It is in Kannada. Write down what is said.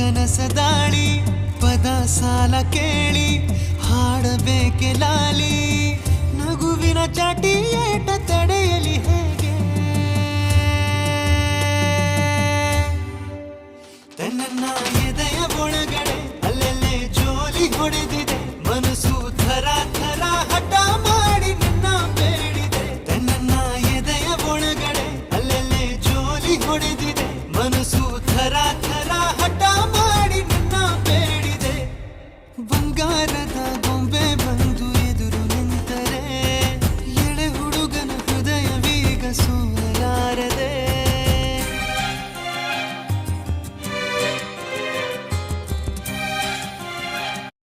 ಕನಸದಾಳಿ ಪದ ಸಾಲ ಕೇಳಿ ಹಾಡಬೇಕೆ ಲಾಲಿ ನಗುವಿನ ಚಾಟಿ ಏಟ ತಡೆಯಲಿ ಹೇಗೆ ತನ್ನ ಎದೆಯ ಒಳಗಡೆ ಅಲ್ಲೆಲ್ಲೇ ಜೋಲಿ ಹೊಡೆದಿದೆ ಮನಸ್ಸು ಥರ ಥರ ಹಠ ಮಾಡಿ ನಿನ್ನ ಬೇಡಿದೆ ತನ್ನ ಎದೆಯ ಒಳಗಡೆ ಅಲ್ಲೆಲ್ಲೇ ಜೋಲಿ ಹೊಡೆದಿದೆ ಮನಸ್ಸು ಥರ ಥರ ಹಠ ಮಾಡಿ ನಿನ್ನ ಬೇಡಿದೆ ಬಂಗಾರದ